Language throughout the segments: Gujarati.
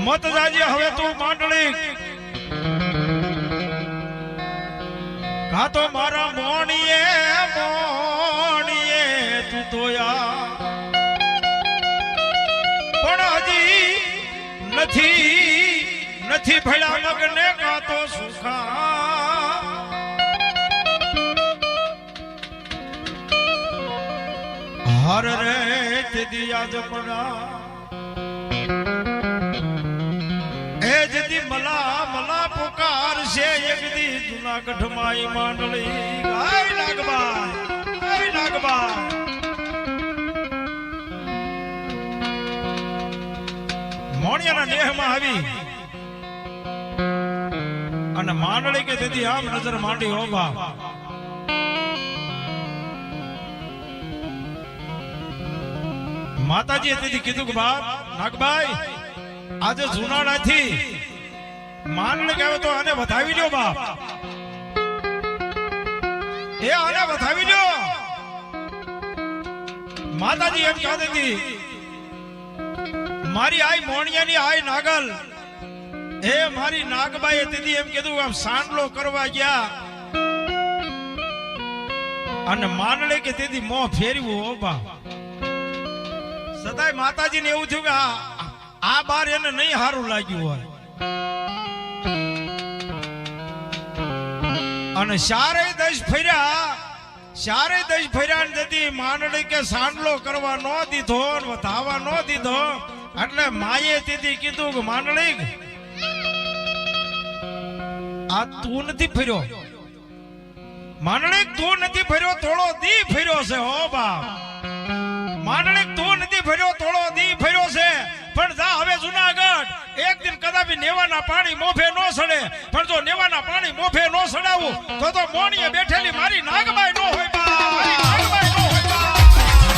મત જાજે હવે તું માંડળી કા તો મારા મોણીએ તું તોયા પણ હજી નથી ભળ્યા મગને કા તો સુખા હર રે તેદી યાદ પડા એ જદી મલા પુકાર છે એકદી જુનાગઢ માઈ માંડળી આય નાગબા મોણિયાના દેહમાં આવી અને માંડળી કે તેથી આમ નજર માંડી હો બા માતાજીએ તેથી કીધું કે બાપ નાગભાઈ આજે જુનાણાથી માંડળી કહેવે તો આને વધાવી લ્યો બાપ એ આને વધાવી લ્યો માતાજી એમ કહેતી હતી મારી આઈ મોણિયાની આઈ નાગલ એ મારી નાગબાઈએ તેથી એમ કીધું આમ સાંડલો કરવા ગયા અને માંડળી કે તેથી મોં ફેરવું હો બા સદાય માતાજીને એવું થયું કે આ બાર એને નહીં સારું લાગ્યું હોય અને ચારે દશ ફર્યા જતી માંડળી કે સાંડલો કરવા ન દીધો વધાવા ન દીધો એટલે માએ તેથી કીધું કે માંડળી આ તું નથી ફર્યો માંડળી તું નથી ફર્યો થોડો દી ફર્યો છે હો બાપ માંડળી તું નથી ફર્યો થોડો દી ફર્યો છે પણ જા હવે જુનાગઢ એક દિન કદાપી નેવાના પાણી મોભે નો સડે પણ જો નેવાના પાણી મોભે નો સડાવું તો મોણીએ બેઠેલી મારી નાગબાઈ નો હોય બા મારી નાગબાઈ નો હોય બા મારી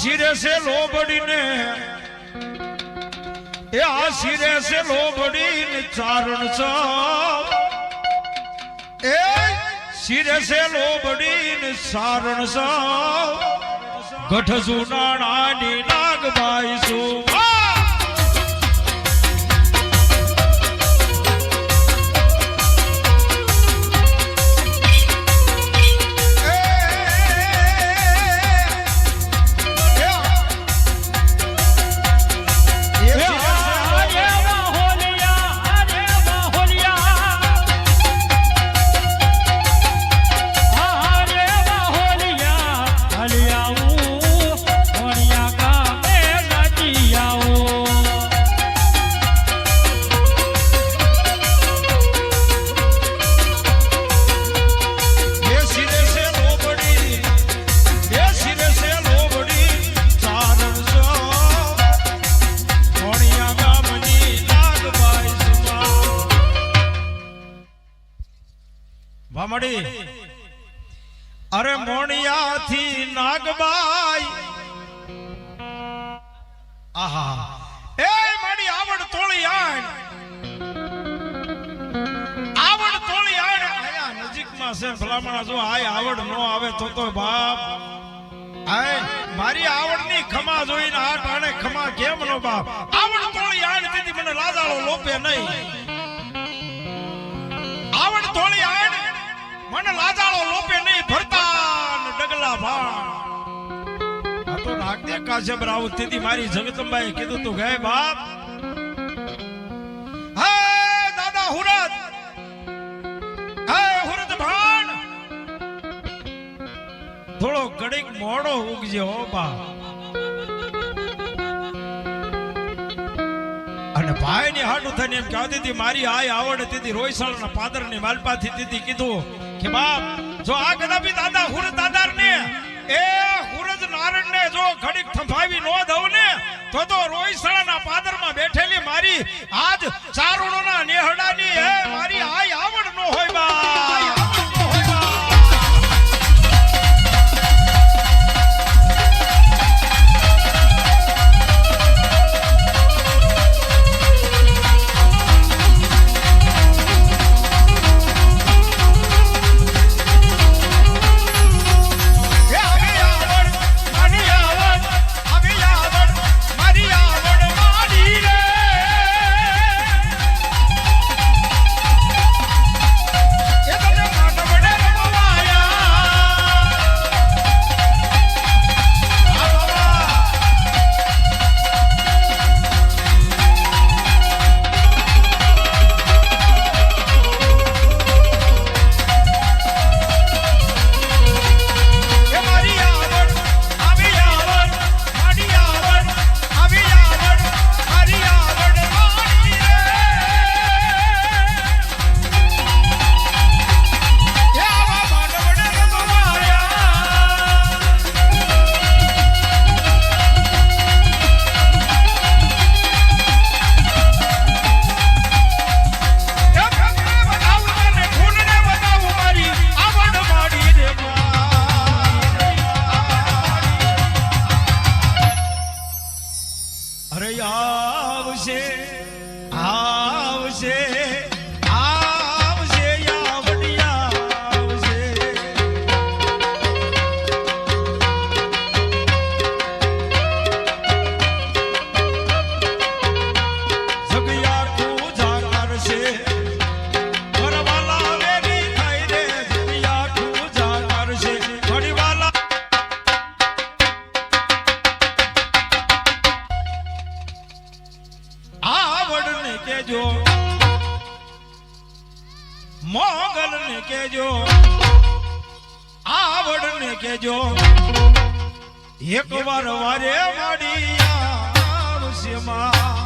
શિરે છે લોબડીને એ આ શિરે છે લોબડીને ચારણ છો એ શિરે છે લોબડીને ચારણ છો ગઠ સુનાણાની નાગબાઈ છું અરે મોણિયાથી નાગબાઈ આહા એ મારી આવડ તોળી આણ આયા નજીકમાં છે ભલામણા જો આય આવડ નો આવે તો બાપ આય મારી આવડની ખમા જોઈને આ ટાણે ખમા કેમ નો બાપ આવડ તોળી આણ દીધી મને લાજાળો લોપે નહીં આવડ તોળી આણ મને લાજાળો લોપે નહીં ભરતા ડગલા ભાણ આ તો રાગ દે કાશબ રાઉત તેથી મારી જગદંબાએ કીધું તું ગયે બાપ હે દાદા હુરત ભાણ થોડો ઘડીક મોડો ઉગજે હો બાપ અને ભાઈ ની હાડું થઈને એમ કહેતી હતી મારી આય આવડ હતી રોયસણના પાદર ની માલપાથી દીધી કીધું કે બાપ જો આ કદાપી દાદા હુરત દાદાર ને એ હુરજ નારણ ને જો ઘડીક થંભાવી નો દઉં ને તો રોયસણાના પાદરમાં બેઠેલી મારી આજ ચારુણોના નેહડાની હે મારી આય આવડ નો હોય બા મોગલ ને કેજો આવડ ને કેજો એક વાર વારે માડી આવશે માં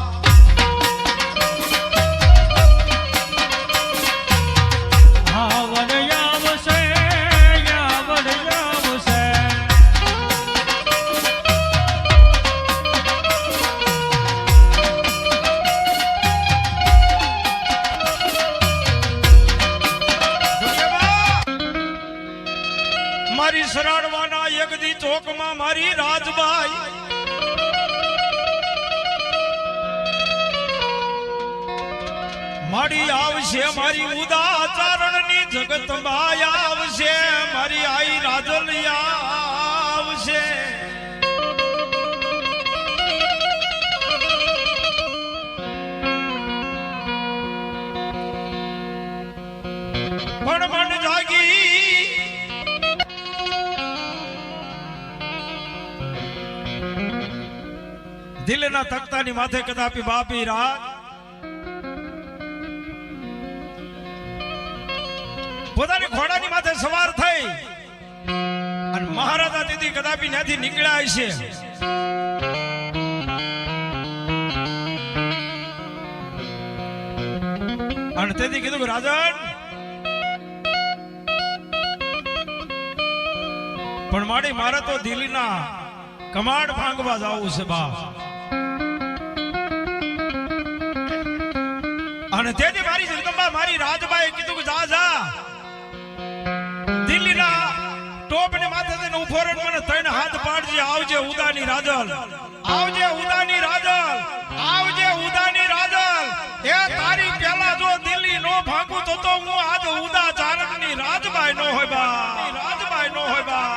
ચોકમાં મારી રાજબાઈ મારી આવશે મારી ઉદાચરણની જગતમાં આવશે મારી આઈ રાજલિયા આવશે પણ મન જાગી દિલના તખ્તાની માથે કદાપી બાપી રાત પોતાની ઘોડાની માથે સવાર થઈ અને મહારાજા દીદી કદાપી ત્યાંથી નીકળ્યા છે અને તેથી કીધું કે રાજન પણ મારી મારે તો દિલ્હીના કમાડ ભાંગવા જવું છે બાપ અને તેથી મારી જગદંબા મારી રાજબાઈએ કીધું કે જા જા દિલ્હીના ટોપની માથે થઈને ઉભો રહીને મને ત્રણ હાથ પાડજે આવજે ઉદાની રાજલ આવજે ઉદાની રાજલ આવજે ઉદાની રાજલ એ તારી પેલા જો દિલ્હી નો ભાગું તો હું આજ ઉદા ચારણની રાજબાઈ નો હોય બા રાજબાઈ નો હોય બા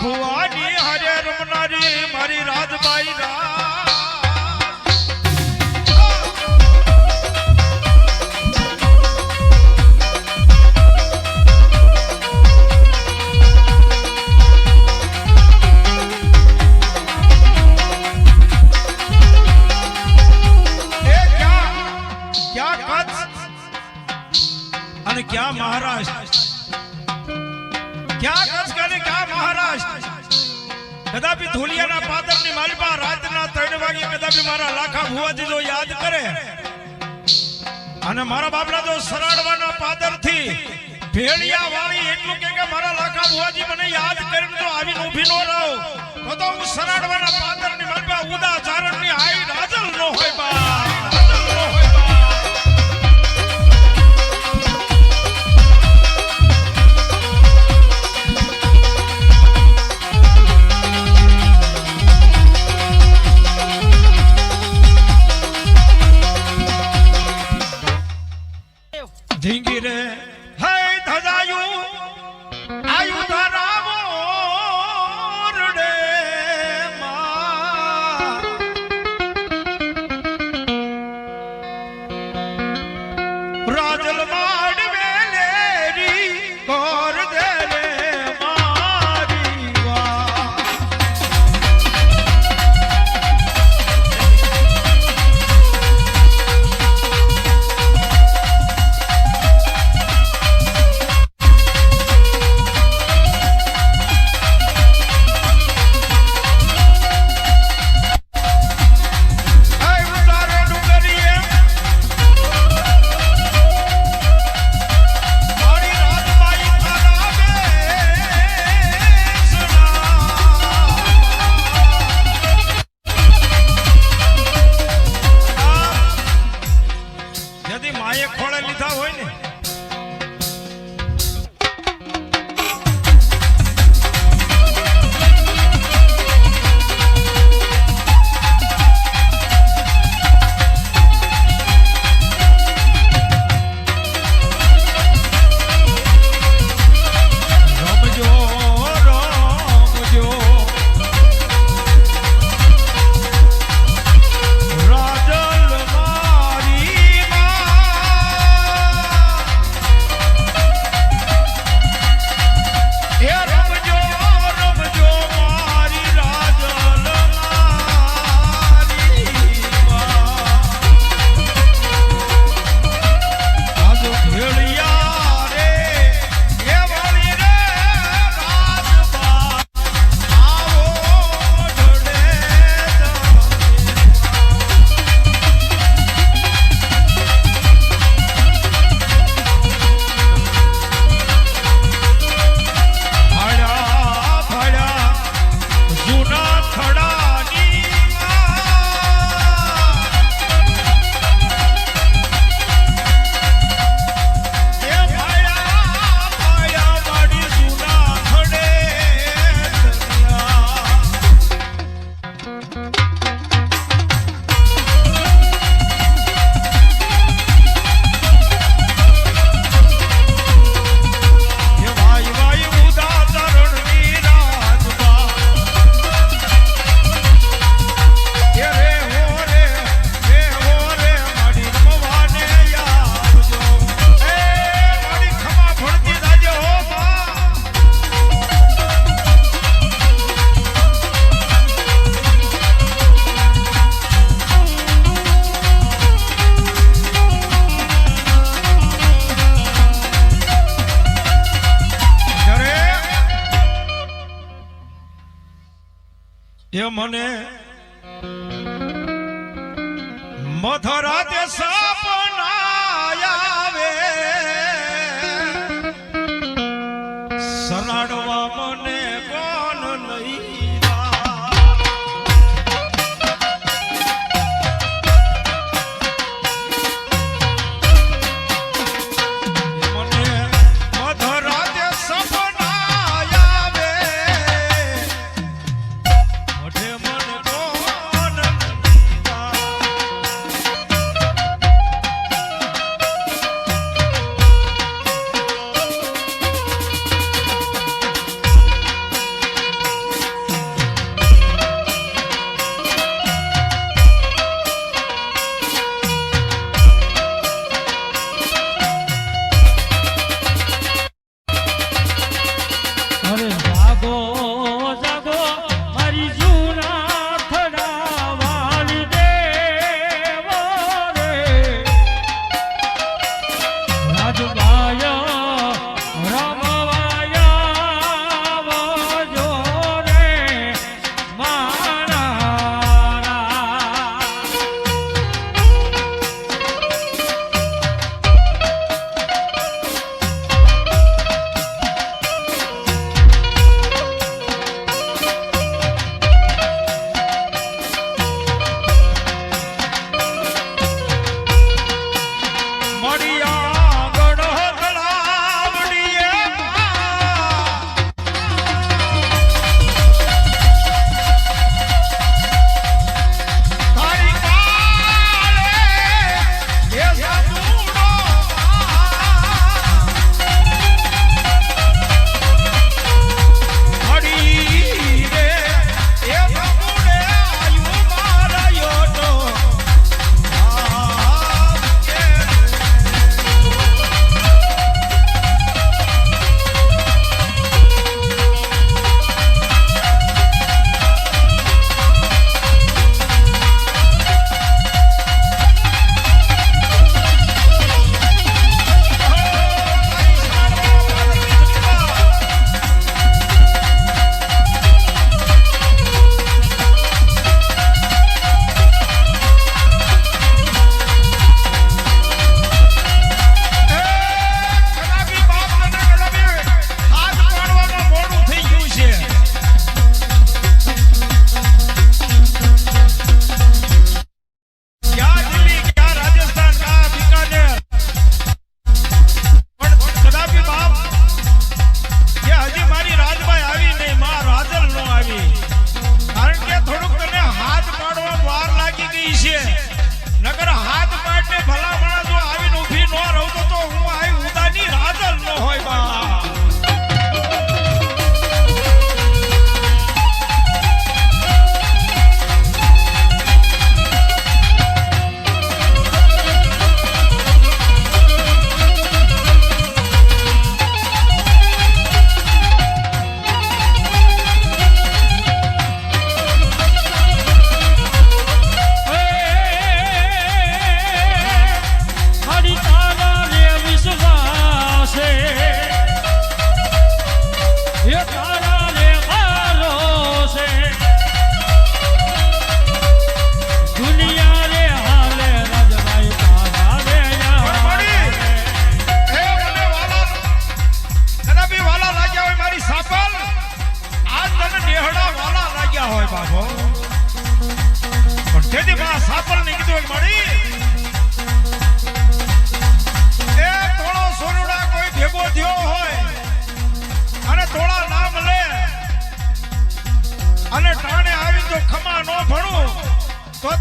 ભુવાની હરે રમનારી મારી રાજબાઈ ક્યાં કચ્છ અને ક્યાં મહારાષ્ટ્ર ક્યાં કચ્છ અને ક્યાં મહારાષ્ટ્ર કદાપી ધુલિયાના પાદરની માલપા રાતના 3 વાગે કદાપી મારા લાખા ભુવાજી જો યાદ કરે અને મારા બાપડા જો સરાડવાના પાદરથી ભેળિયા વાળી એટલું કે મારા લાખા ભુવાજી મને યાદ કરીને જો આવીને ઊભી નો રહો તો હું સરાડવાના પાદરની માલપા ઉદા ચારણની આઈ રાજલ નો હોય બા રાજલ નો હોય બા ધીંગી રે હે ધજાયું આયુ ધરાવો રડે માં રાજલ માડ વેલેરી કોર દે રે મારી વા એ મને મધરાતે સપના આવે સલાડવા મને કોણ લઈ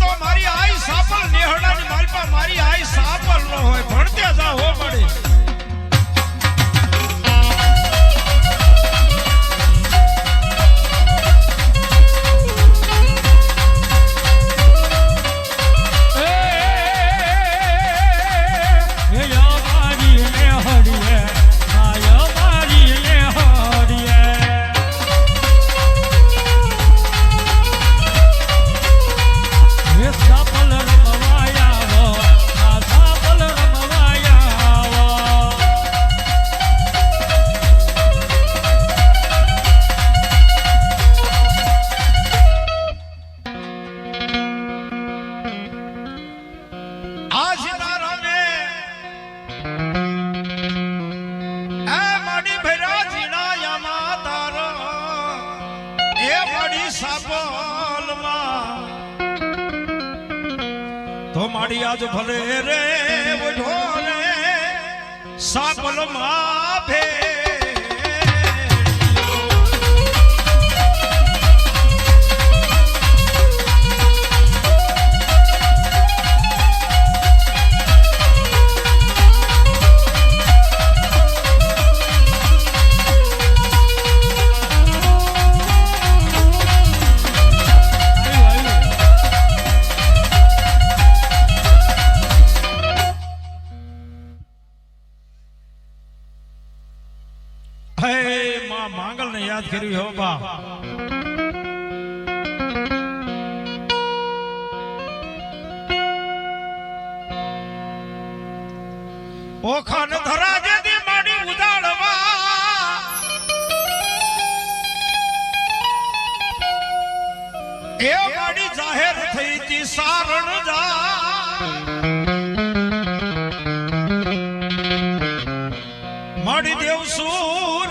તો મારી આઈ સાપલ નેહડાની માલપા મારી આઈ સાપલ ન હોય ભણતે જા હો મળી સાપલ માડી આજ ભલે રે ઓઢો રે સાપલ માં ભે માંગલ ને યાદ કર્યું હો બા ઓખાન ધરા જેદી માડી ઉજાડવા એ માડી જાહેર થઈ તી સારણ જા માડી દેવસુર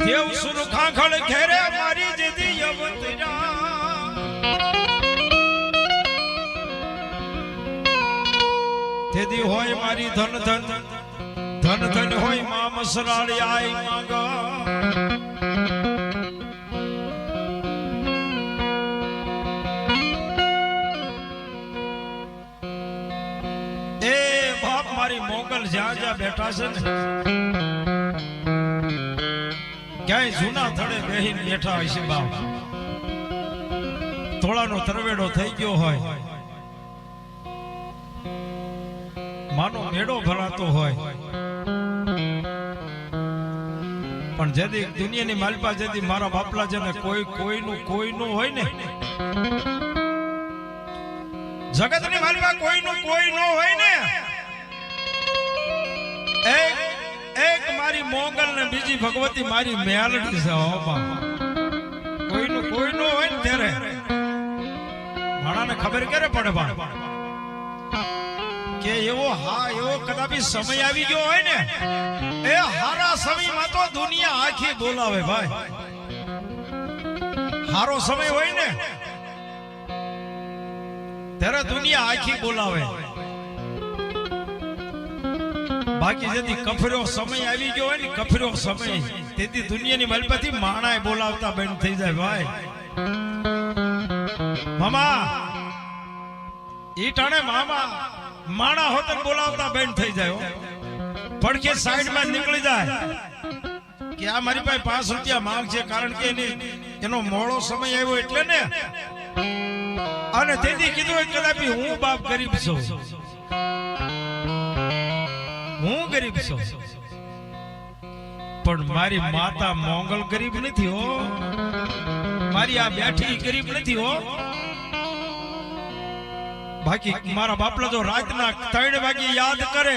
દેવસુર ખાખળ ઘેરે મારી જેદી યવતરા તેદી હોય મારી ધન ધન ધન ધન હોય માં મસરાળી આઈ માંગા એ બાપ મારી મોગલ જ્યાં જ્યાં બેઠા છે ને ક્યાંય જૂના થડે બેહીને બેઠા હોય છે બાપ થોડાનો તરવેડો થઈ ગયો હોય માનો મેળો ભરાતો હોય પણ જેદી દુનિયાની માલપા જેદી મારા બાપલા જેને કોઈનું હોય ને જગતની માલપા કોઈનું કોઈ નો હોય ને એક મારી મોગલ ને બીજી ભગવતી મારી મેલડી છે કોઈનું કોઈ નો હોય ને ત્યારે માણાને ખબર ક્યારે પડે બા કે એવો કદાપી સમય આવી ગયો હોય ને એ હારા સમયમાં તો દુનિયા આખી બોલાવે ભાઈ હારો સમય હોય ને ત્યારે દુનિયા આખી બોલાવે બાકી જેથી કફર્યો સમય આવી ગયો હોય ને કફર્યો સમય તેથી દુનિયાની મલપથી માણાએ બોલાવતા બંધ થઈ જાય ભાઈ મામા ઈ ટાણે મામા માણા હોત બોલાવતા બેન થઈ જાય પડકે સાઈડ માં નીકળી જાય કે આ મારી પાસે 5 રૂપિયા માંગ છે કારણ કે એનો મોડો સમય આવ્યો એટલે ને અને તેથી કીધું કદાપી હું બાપ ગરીબ છું હું ગરીબ છું પણ મારી માતા મોંગલ ગરીબ નથી હો મારી આ બેઠી ગરીબ નથી હો બાકી મારા બાપલા જો રાતના 3 વાગે યાદ કરે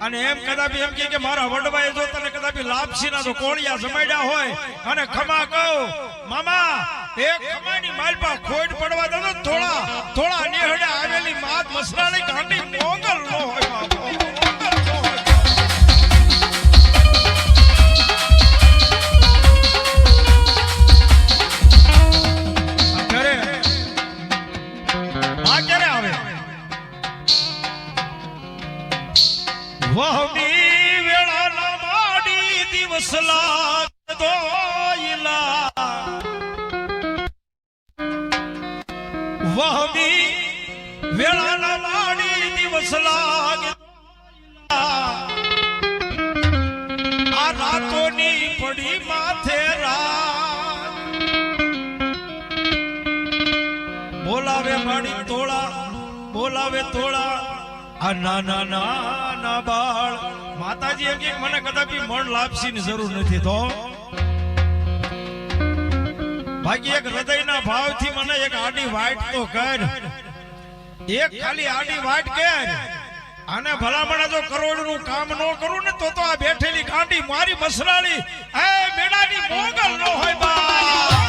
અને એમ કદાપી એમ કે મારા વડવાએ જો તને કદાપી લાપસી ના તો કોળિયા જમાડ્યા હોય અને ખમા કહો મામા એક ખમાની માલપા ખોટ પડવા દો થોડા નેહડે આવેલી માત મસરાળી કાંડી મોગલ નો હોય બાપો વહમી વેળા ના માડી દિવસ લાગતો વહમી વેળા ના માડી દિવસ લાગતો આ રાતોની પડી માથે રાત બોલાવે માડી બોલાવે તોળા આ નાના બાળ માતાજી એમ કે મને કદાપી મન લાપસી ની જરૂર નથી તો બાકી એક હૃદયના ભાવથી મને એક આડી વાટ તો કર એક ખાલી આડી વાટ કર આને ભલામણ જો કરોડ નું કામ ન કરું ને તો આ બેઠેલી કાંડી મારી મસરાળી એ મેડાની મોગલ નો હોય બા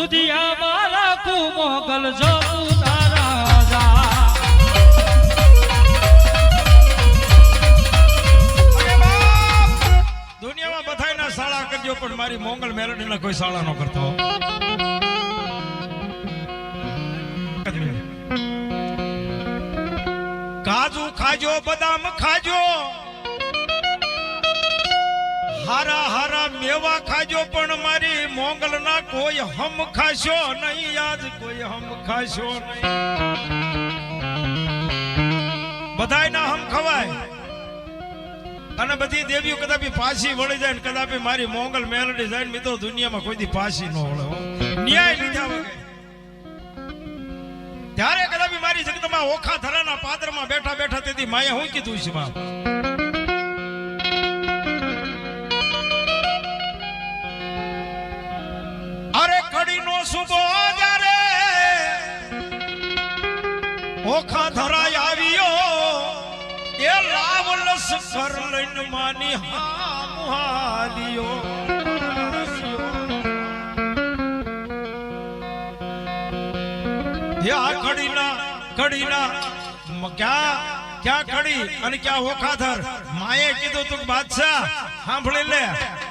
દુધિયામાં રાખું મોગલ જપું તારા રાજા. દુનિયામાં બધાયના શાળા કરજો પણ મારી મોંગલ મેલડીના કોઈ શાળા ન કરતો. કાજુ ખાજો, બદામ ખાજો, હારા હારા મેવા ખાજો, પણ મારી મોંગલના કોઈ હમ ખાશો નહીં. આજ કોઈ હમ ખાશો નહીં. બધાયના હમ ખવાય અને બધી દેવીઓ કદાપી પાછી વળી જાય ને કદાપી મારી મોંગલ મેલડી જાય ને મિત્રો દુનિયામાં કોઈ દી પાછી ન વળે. ન્યાય લીધા વગર ત્યારે કદાપી મારી જગતમાં ઓખા ધરાના પાદરમાં બેઠા બેઠા તેથી માયા હું કીધું છે બાપ. અરે કડીનો સુબો જ્યારે ઓખા ધરાય આવ્યો એ લાવલસ કર લઈને માની હાલિયો. આ કડીના ક્યાં કડી અને ક્યાં ઓખાધર. માએ કીધું તું બાદશાહ સાંભળી લે,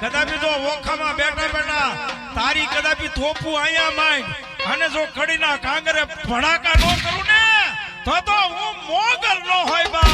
કદાપી તો ઓખામાં બેઠા બેઠા તારી કદાપી થોપું અહીંયા માંડ અને જો કડીના કાંગરે ભડાકા ન કરું ને તો હું મોગલ ન હોય બા.